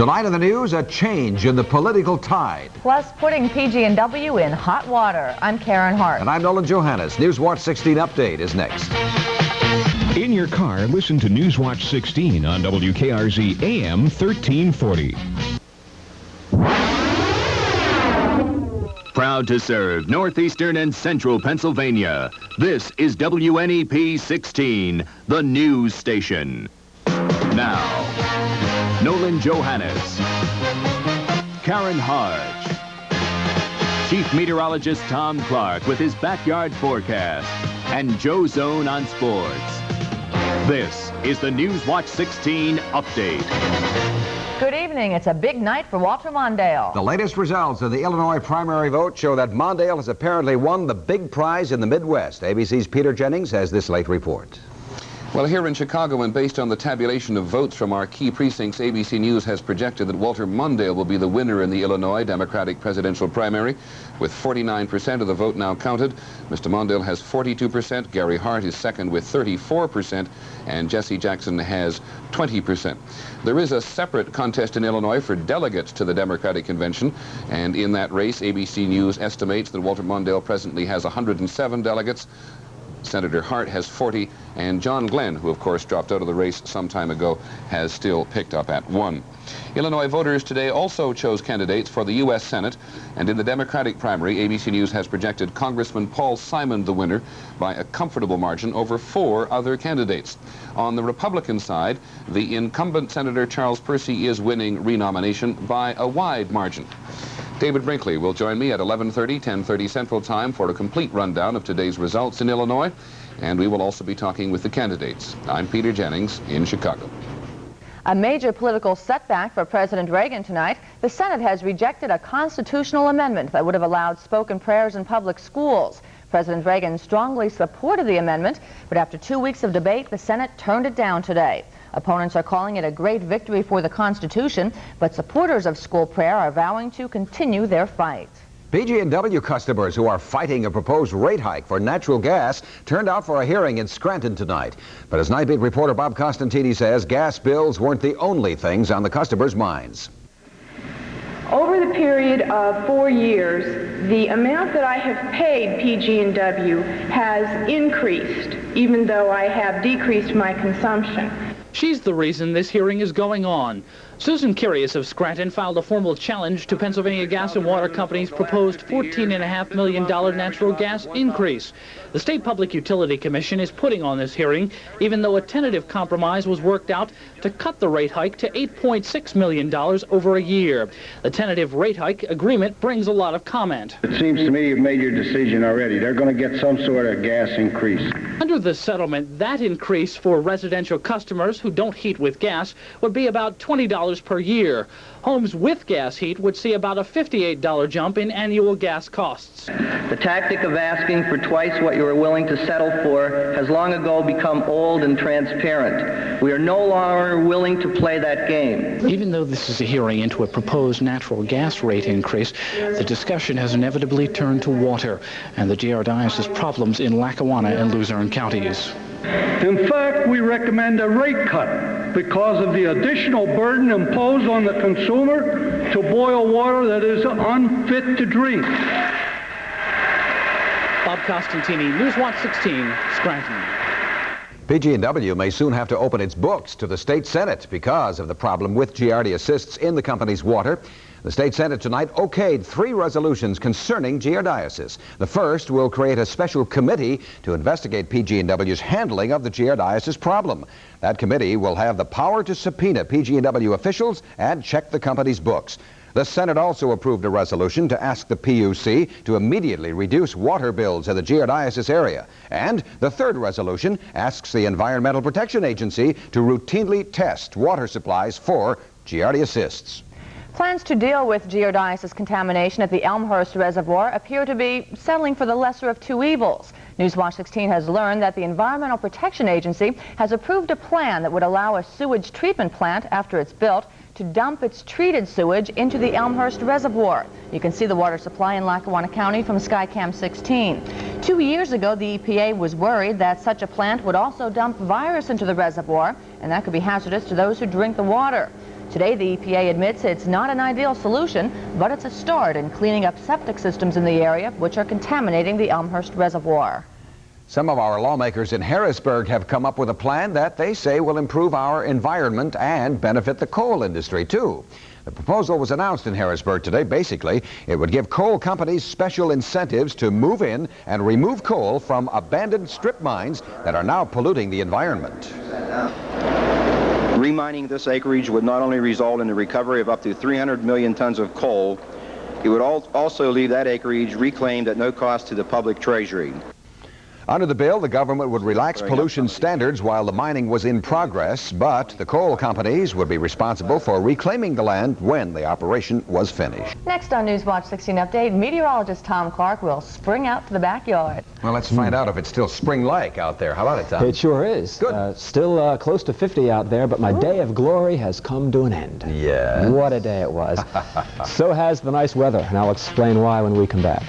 Tonight in the news, a change in the political tide. Plus, putting PG&W in hot water. I'm Karen Harch. And I'm Nolan Johannes. Newswatch 16 update is next. In your car, listen to Newswatch 16 on WKRZ AM 1340. Proud to serve northeastern and central Pennsylvania. This is WNEP 16, the news station. Now, Nolan Johannes, Karen Harch, Chief Meteorologist Tom Clark with his backyard forecast, and Joe Zone on sports. This is the Newswatch 16 update. Good evening. It's a big night for Walter Mondale. The latest results of the Illinois primary vote show that Mondale has apparently won the big prize in the Midwest. ABC's Peter Jennings has this late report. Well, here in Chicago, and based on the tabulation of votes from our key precincts, ABC News has projected that Walter Mondale will be the winner in the Illinois Democratic presidential primary. With 49% of the vote now counted, Mr. Mondale has 42%, Gary Hart is second with 34%, and Jesse Jackson has 20%. There is a separate contest in Illinois for delegates to the Democratic Convention, and in that race, ABC News estimates that Walter Mondale presently has 107 delegates. Senator Hart has 40, and John Glenn, who of course dropped out of the race some time ago, has still picked up at 1. Illinois voters today also chose candidates for the U.S. Senate, and in the Democratic primary, ABC News has projected Congressman Paul Simon the winner by a comfortable margin over 4 other candidates. On the Republican side, the incumbent Senator Charles Percy is winning renomination by a wide margin. David Brinkley will join me at 11:30, 10:30 Central Time for a complete rundown of today's results in Illinois, and we will also be talking with the candidates. I'm Peter Jennings in Chicago. A major political setback for President Reagan tonight. The Senate has rejected a constitutional amendment that would have allowed spoken prayers in public schools. President Reagan strongly supported the amendment, but after 2 weeks of debate, the Senate turned it down today. Opponents are calling it a great victory for the Constitution, but supporters of school prayer are vowing to continue their fight. PG&W customers who are fighting a proposed rate hike for natural gas turned out for a hearing in Scranton tonight. But as Night Beat reporter Bob Costantini says, gas bills weren't the only things on the customers' minds. Over the period of 4 years, the amount that I have paid PG&W has increased, even though I have decreased my consumption. She's the reason this hearing is going on. Susan Curious of Scranton filed a formal challenge to Pennsylvania Gas and Water Company's proposed $14.5 million natural gas increase. The State Public Utility Commission is putting on this hearing, even though a tentative compromise was worked out to cut the rate hike to $8.6 million over a year. The tentative rate hike agreement brings a lot of comment. It seems to me you've made your decision already. They're going to get some sort of gas increase. Under the settlement, that increase for residential customers who don't heat with gas would be about $20 per year. Homes with gas heat would see about a $58 jump in annual gas costs. The tactic of asking for twice what you are willing to settle for has long ago become old and transparent. We are no longer willing to play that game. Even though this is a hearing into a proposed natural gas rate increase, the discussion has inevitably turned to water and the giardiasis problems in Lackawanna and Luzerne counties. In fact, we recommend a rate cut because of the additional burden imposed on the consumer to boil water that is unfit to drink. Bob Costantini, Newswatch 16, Scranton. PG&W may soon have to open its books to the state Senate because of the problem with giardiasis in the company's water. The state Senate tonight okayed 3 resolutions concerning giardiasis. The first will create a special committee to investigate PG&W's handling of the giardiasis problem. That committee will have the power to subpoena PG&W officials and check the company's books. The Senate also approved a resolution to ask the PUC to immediately reduce water bills in the giardiasis area. And the third resolution asks the Environmental Protection Agency to routinely test water supplies for giardiasis. Plans to deal with giardiasis contamination at the Elmhurst Reservoir appear to be settling for the lesser of 2 evils. Newswatch 16 has learned that the Environmental Protection Agency has approved a plan that would allow a sewage treatment plant, after it's built, to dump its treated sewage into the Elmhurst Reservoir. You can see the water supply in Lackawanna County from Skycam 16. 2 years ago, the EPA was worried that such a plant would also dump virus into the reservoir, and that could be hazardous to those who drink the water. Today, the EPA admits it's not an ideal solution, but it's a start in cleaning up septic systems in the area, which are contaminating the Elmhurst Reservoir. Some of our lawmakers in Harrisburg have come up with a plan that they say will improve our environment and benefit the coal industry, too. The proposal was announced in Harrisburg today. Basically, it would give coal companies special incentives to move in and remove coal from abandoned strip mines that are now polluting the environment. Remining this acreage would not only result in the recovery of up to 300 million tons of coal, it would also leave that acreage reclaimed at no cost to the public treasury. Under the bill, the government would relax pollution standards while the mining was in progress, but the coal companies would be responsible for reclaiming the land when the operation was finished. Next on Newswatch 16 Update, meteorologist Tom Clark will spring out to the backyard. Well, let's find out if it's still spring-like out there. How about it, Tom? It sure is. Good. Still close to 50 out there, but my day of glory has come to an end. Yes. What a day it was. So has the nice weather, and I'll explain why when we come back.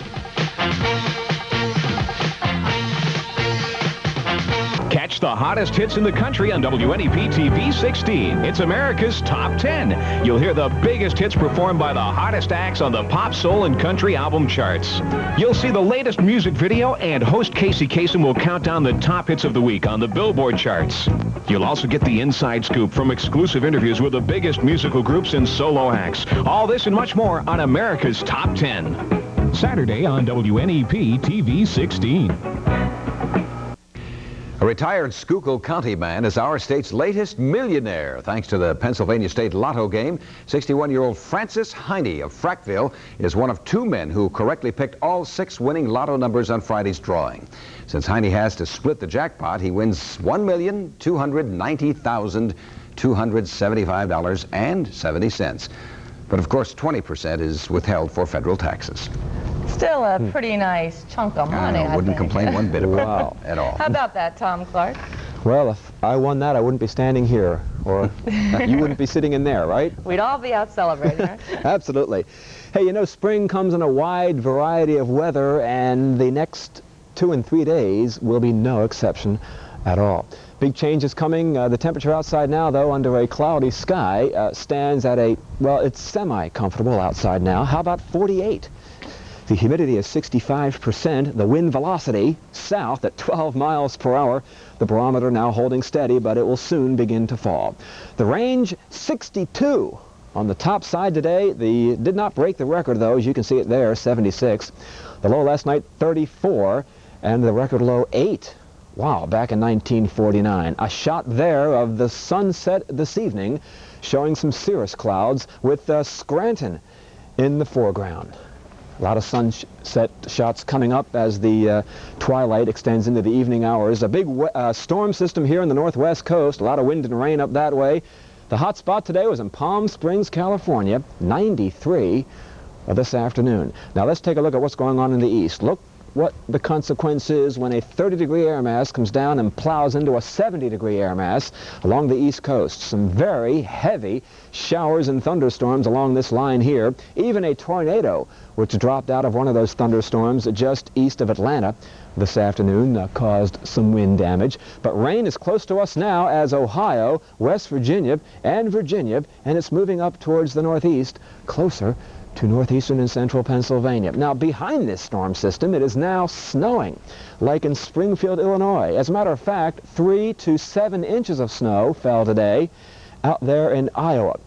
Catch the hottest hits in the country on WNEP TV 16. It's America's Top 10. You'll hear the biggest hits performed by the hottest acts on the pop, soul, and country album charts. You'll see the latest music video, and host Casey Kasem will count down the top hits of the week on the Billboard charts. You'll also get the inside scoop from exclusive interviews with the biggest musical groups and solo acts. All this and much more on America's Top 10. Saturday on WNEP TV 16. A retired Schuylkill County man is our state's latest millionaire. Thanks to the Pennsylvania State Lotto game, 61-year-old Francis Heine of Frackville is one of two men who correctly picked all 6 winning Lotto numbers on Friday's drawing. Since Heine has to split the jackpot, he wins $1,290,275.70. But of course, 20% is withheld for federal taxes. Still a pretty nice chunk of money, I wouldn't complain one bit about it at all. How about that, Tom Clark? Well, if I won that, I wouldn't be standing here, or you wouldn't be sitting in there, right? We'd all be out celebrating, right? Absolutely. Hey, you know, spring comes in a wide variety of weather, and the next 2 and 3 days will be no exception at all. Big changes coming. The temperature outside now, though, under a cloudy sky, stands at a, well, it's semi-comfortable outside now. How about 48? The humidity is 65%. The wind velocity south at 12 miles per hour. The barometer now holding steady, but it will soon begin to fall. The range, 62. On the top side today, did not break the record, though. As you can see it there, 76. The low last night, 34, and the record low, 8. Wow, back in 1949. A shot there of the sunset this evening, showing some cirrus clouds with Scranton in the foreground. A lot of sunset shots coming up as the twilight extends into the evening hours. A big storm system here in the northwest coast. A lot of wind and rain up that way. The hot spot today was in Palm Springs, California, 93 this afternoon. Now let's take a look at what's going on in the east. Look what the consequence is when a 30-degree air mass comes down and plows into a 70-degree air mass along the east coast. Some very heavy showers and thunderstorms along this line here. Even a tornado which dropped out of one of those thunderstorms just east of Atlanta this afternoon caused some wind damage. But rain is close to us now as Ohio, West Virginia, and it's moving up towards the northeast, closer to northeastern and central Pennsylvania. Now, behind this storm system, it is now snowing, like in Springfield, Illinois. As a matter of fact, 3 to 7 inches of snow fell today out there in Iowa.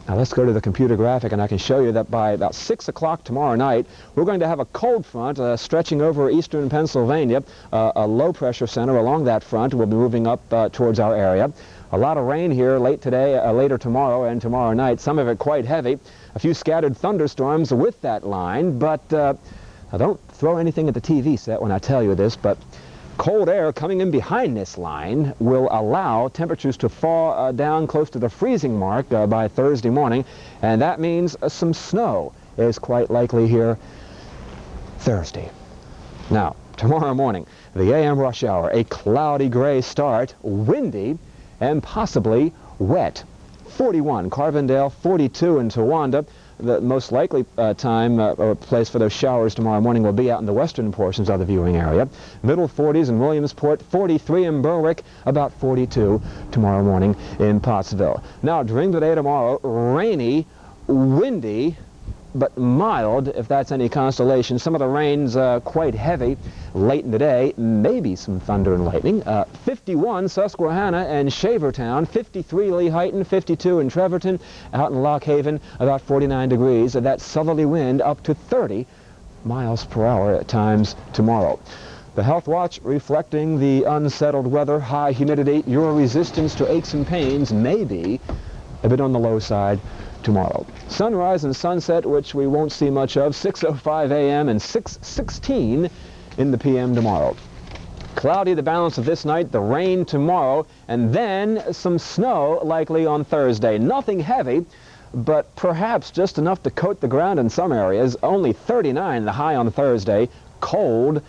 Now, let's go to the computer graphic, and I can show you that by about 6 o'clock tomorrow night, we're going to have a cold front stretching over eastern Pennsylvania. A low-pressure center along that front will be moving up towards our area. A lot of rain here late today, later tomorrow, and tomorrow night, some of it quite heavy. A few scattered thunderstorms with that line, but don't throw anything at the TV set when I tell you this, but cold air coming in behind this line will allow temperatures to fall down close to the freezing mark by Thursday morning, and that means some snow is quite likely here Thursday. Now, tomorrow morning, the AM rush hour, a cloudy gray start, windy, and possibly wet. 41 Carbondale, 42 in Towanda. The most likely time or place for those showers tomorrow morning will be out in the western portions of the viewing area. Middle 40s in Williamsport, 43 in Berwick, about 42 tomorrow morning in Pottsville. Now, during the day tomorrow, rainy, windy, but mild, if that's any consolation. Some of the rain's quite heavy late in the day, maybe some thunder and lightning. 51 Susquehanna and Shavertown, 53 Lehighton, 52 in Trevorton, out in Lock Haven, about 49 degrees. That southerly wind up to 30 miles per hour at times tomorrow. The Health Watch reflecting the unsettled weather, high humidity. Your resistance to aches and pains may be a bit on the low side tomorrow. Sunrise and sunset, which we won't see much of, 6:05 a.m. and 6:16 in the p.m. tomorrow. Cloudy the balance of this night, the rain tomorrow, and then some snow likely on Thursday. Nothing heavy, but perhaps just enough to coat the ground in some areas. Only 39 the high on Thursday. Cold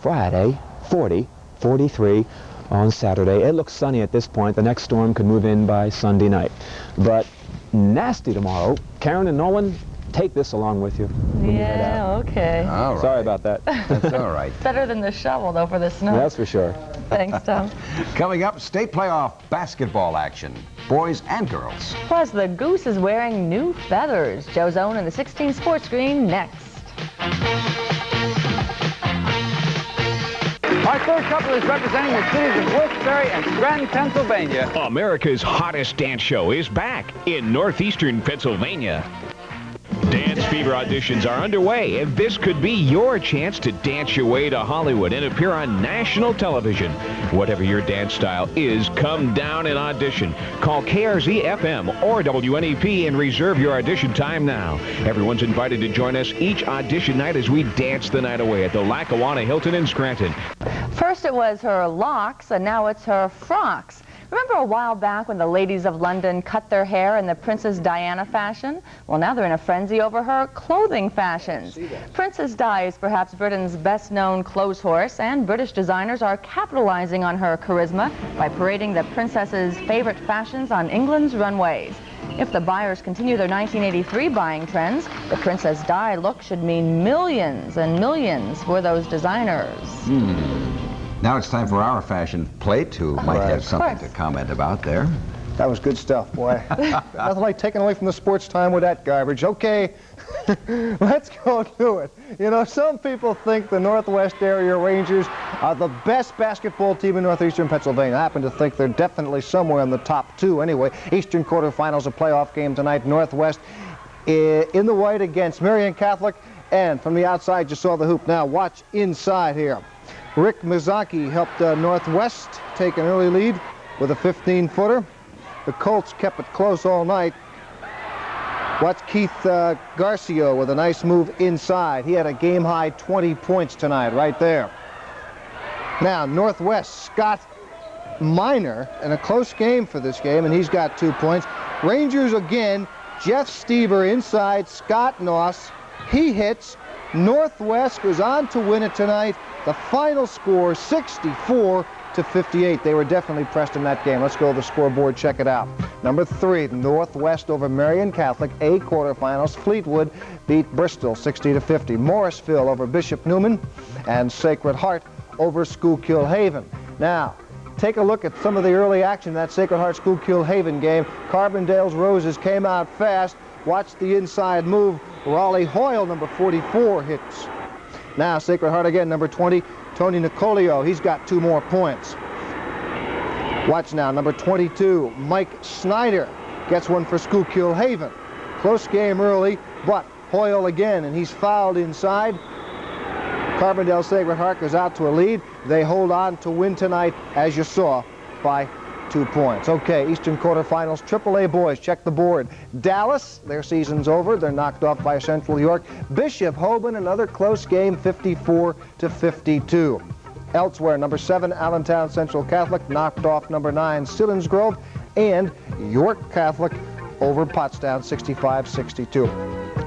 Friday, 40, 43 on Saturday. It looks sunny at this point. The next storm could move in by Sunday night. But nasty tomorrow. Karen and Nolan, take this along with you. Yeah, okay. All right. Sorry about that. That's all right. Better than the shovel, though, for the snow. That's for sure. Thanks, Tom. Coming up, state playoff basketball action, boys and girls. Plus, the Goose is wearing new feathers. Joe's Own and the 16 Sports Screen next. Our third couple is representing the cities of Wilkes-Barre and Scranton, Pennsylvania. America's hottest dance show is back in northeastern Pennsylvania. Dance Fever auditions are underway, and this could be your chance to dance your way to Hollywood and appear on national television. Whatever your dance style is, come down and audition. Call KRZ-FM or WNEP and reserve your audition time now. Everyone's invited to join us each audition night as we dance the night away at the Lackawanna Hilton in Scranton. First it was her locks, and now it's her frocks. Remember a while back when the ladies of London cut their hair in the Princess Diana fashion? Well, now they're in a frenzy over her clothing fashions. Princess Di is perhaps Britain's best-known clothes horse, and British designers are capitalizing on her charisma by parading the princess's favorite fashions on England's runways. If the buyers continue their 1983 buying trends, the Princess Di look should mean millions and millions for those designers. Now it's time for our fashion plate, who might have something to comment about there. That was good stuff, boy. Nothing like taking away from the sports time with that garbage. Okay, let's go do it. You know, some people think the Northwest Area Rangers are the best basketball team in northeastern Pennsylvania. I happen to think they're definitely somewhere in the top two anyway. Eastern quarterfinals, a playoff game tonight. Northwest in the white against Marian Catholic. And from the outside, you saw the hoop. Now watch inside here. Rick Mizaki helped Northwest take an early lead with a 15-footer. The Colts kept it close all night. Watch Keith Garcio with a nice move inside. He had a game-high 20 points tonight, right there. Now, Northwest, Scott Miner, in a close game for this game, and he's got 2 points. Rangers again, Jeff Stever inside, Scott Noss. He hits. Northwest goes on to win it tonight. The final score, 64-58. They were definitely pressed in that game. Let's go to the scoreboard, check it out. Number 3, Northwest over Marian Catholic, A quarterfinals. Fleetwood beat Bristol 60-50. Morrisville over Bishop Neumann, and Sacred Heart over Schuylkill Haven. Now, take a look at some of the early action in that Sacred Heart Schuylkill Haven game. Carbondale's Roses came out fast. Watch the inside move. Raleigh Hoyle, number 44, hits. Now, Sacred Heart again, number 20, Tony Nicolio. He's got 2 more points. Watch now, number 22, Mike Snyder gets one for Schuylkill Haven. Close game early, but Hoyle again, and he's fouled inside. Carbondale Sacred Heart goes out to a lead. They hold on to win tonight, as you saw, by 2 points. Okay, Eastern quarterfinals, AAA boys, check the board. Dallas, their season's over. They're knocked off by Central York. Bishop Hoban, another close game, 54-52. Elsewhere, number 7, Allentown Central Catholic, knocked off number 9, Sillensgrove, and York Catholic over Pottstown, 65-62.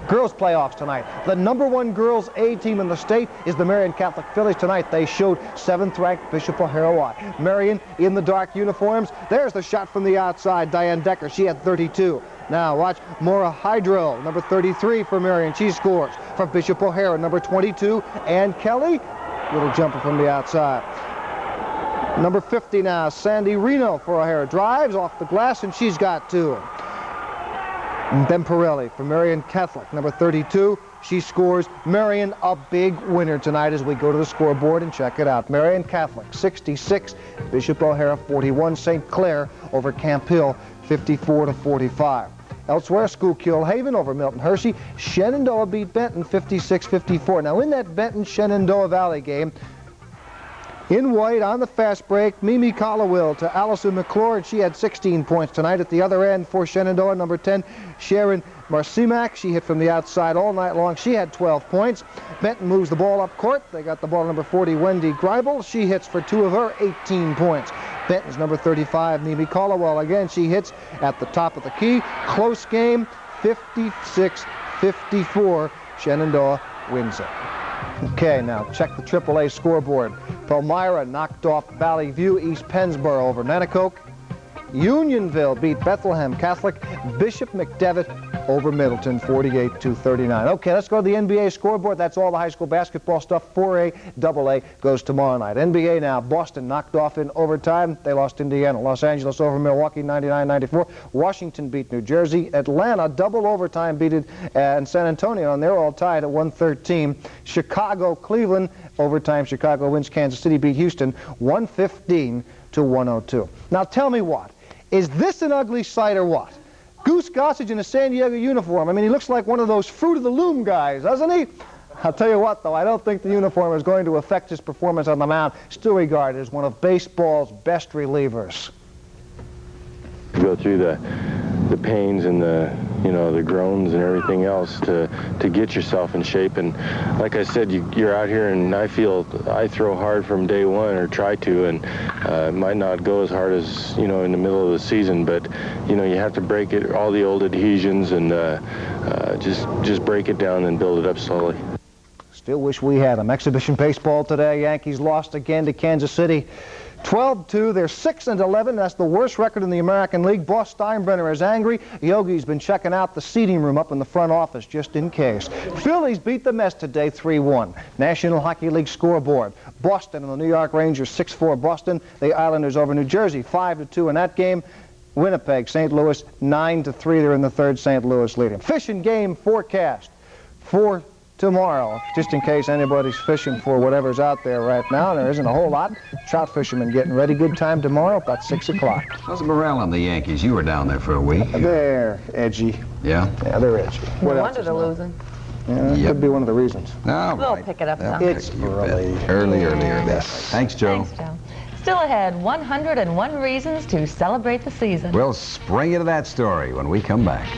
Girls playoffs tonight. The number 1 girls A team in the state is the Marian Catholic Phillies tonight. They showed 7th-ranked Bishop O'Hara. Marian in the dark uniforms. There's the shot from the outside. Diane Decker, she had 32. Now watch Maura Hydro, number 33 for Marion. She scores. For Bishop O'Hara, number 22, Ann Kelly. Little jumper from the outside. Number 50 now, Sandy Reno for O'Hara. Drives off the glass, and she's got 2. And then Pirelli for Marion Catholic, number 32. She scores. Marion, a big winner tonight as we go to the scoreboard and check it out. Marion Catholic, 66. Bishop O'Hara, 41. St. Clair over Camp Hill, 54-45. Elsewhere, Schuylkill Haven over Milton Hershey. Shenandoah beat Benton, 56-54. Now, in that Benton-Shenandoah Valley game, in white on the fast break, Mimi Colliwill to Allison McClure, and she had 16 points tonight. At the other end for Shenandoah, number 10, Sharon Marcimak. She hit from the outside all night long. She had 12 points. Benton moves the ball up court. They got the ball number 40, Wendy Greibel. She hits for 2 of her 18 points. Benton's number 35, Mimi Colliwill. Again, she hits at the top of the key. Close game, 56-54. Shenandoah wins it. Okay, now check the AAA scoreboard. Palmyra knocked off Valley View. East Pennsboro over Nanticoke. Unionville beat Bethlehem Catholic. Bishop McDevitt over Middleton, 48-39. Okay, let's go to the NBA scoreboard. That's all the high school basketball stuff. 4A, AA goes tomorrow night. NBA now, Boston knocked off in overtime. They lost Indiana. Los Angeles over Milwaukee, 99-94. Washington beat New Jersey. Atlanta, double overtime, beat it. And San Antonio, and they're all tied at 113. Chicago, Cleveland, overtime. Chicago wins. Kansas City beat Houston, 115-102. Now tell me what. Is this an ugly sight or what? Goose Gossage in a San Diego uniform. I mean, he looks like one of those Fruit of the Loom guys, doesn't he? I'll tell you what, though, I don't think the uniform is going to affect his performance on the mound. Still regarded as one of baseball's best relievers. Go through the pains and the groans and everything else to get yourself in shape. And like I said, you're out here, and I feel I throw hard from day one, or try to, and it might not go as hard as in the middle of the season, but you have to break it, all the old adhesions, and just break it down and build it up slowly. Still wish we had them. Exhibition baseball today. Yankees lost again to Kansas City. 12-2, they're 6-11. That's the worst record in the American League. Boss Steinbrenner is angry. Yogi's been checking out the seating room up in the front office just in case. Phillies beat the Mets today 3-1. National Hockey League scoreboard. Boston and the New York Rangers 6-4 Boston. The Islanders over New Jersey 5-2 in that game. Winnipeg, St. Louis 9-3. They're in the third. St. Louis leading. Fishing game forecast for tomorrow, just in case anybody's fishing for whatever's out there right now. There isn't a whole lot. Trout fishermen getting ready. Good time tomorrow, about 6 o'clock. How's the morale on the Yankees? You were down there for a week. They're edgy. Yeah? Yeah, they're edgy. No wonder they're losing. Yeah, that could be one of the reasons. Oh, we'll pick it up now. It's early. Early. Yes. Thanks, Joe. Thanks, Joe. Still ahead, 101 reasons to celebrate the season. We'll spring into that story when we come back.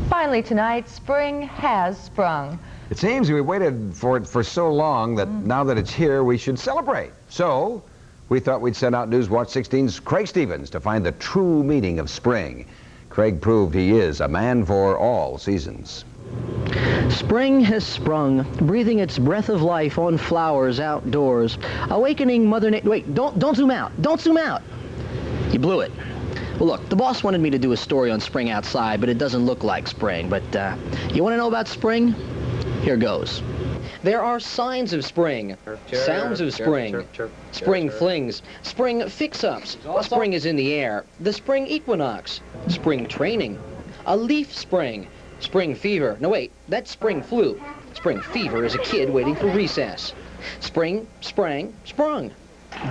Finally tonight, spring has sprung. It seems we waited for it for so long that now that it's here, we should celebrate. So we thought we'd send out Newswatch 16's Craig Stevens to find the true meaning of spring. Craig proved he is a man for all seasons. Spring has sprung, breathing its breath of life on flowers outdoors, awakening Mother Nature. Wait, don't zoom out. Don't zoom out. You blew it. Well, look, the boss wanted me to do a story on spring outside, but it doesn't look like spring. But you want to know about spring? Here goes. There are signs of spring, sounds of spring, spring flings, spring fix-ups, spring is in the air, the spring equinox, spring training, a leaf spring, spring fever. No, wait, that's spring flu. Spring fever is a kid waiting for recess. Spring, sprang, sprung.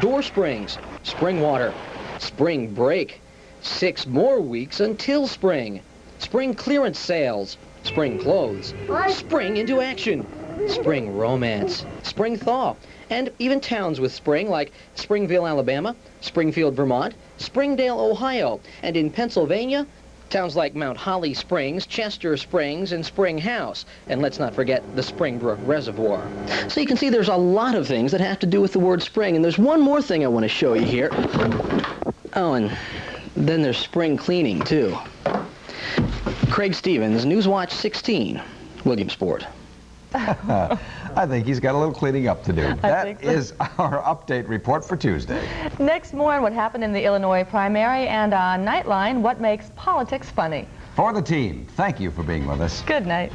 Door springs, spring water, spring break. 6 more weeks until spring. Spring clearance sales, spring clothes, spring into action, spring romance, spring thaw, and even towns with spring like Springville, Alabama, Springfield, Vermont, Springdale, Ohio, and in Pennsylvania, towns like Mount Holly Springs, Chester Springs, and Spring House. And let's not forget the Springbrook Reservoir. So you can see there's a lot of things that have to do with the word spring, and there's one more thing I want to show you here. Oh, and then there's spring cleaning, too. Craig Stevens, Newswatch 16, Williamsport. I think he's got a little cleaning up to do. That is our update report for Tuesday. Next morning, what happened in the Illinois primary, and on Nightline, what makes politics funny. For the team, thank you for being with us. Good night.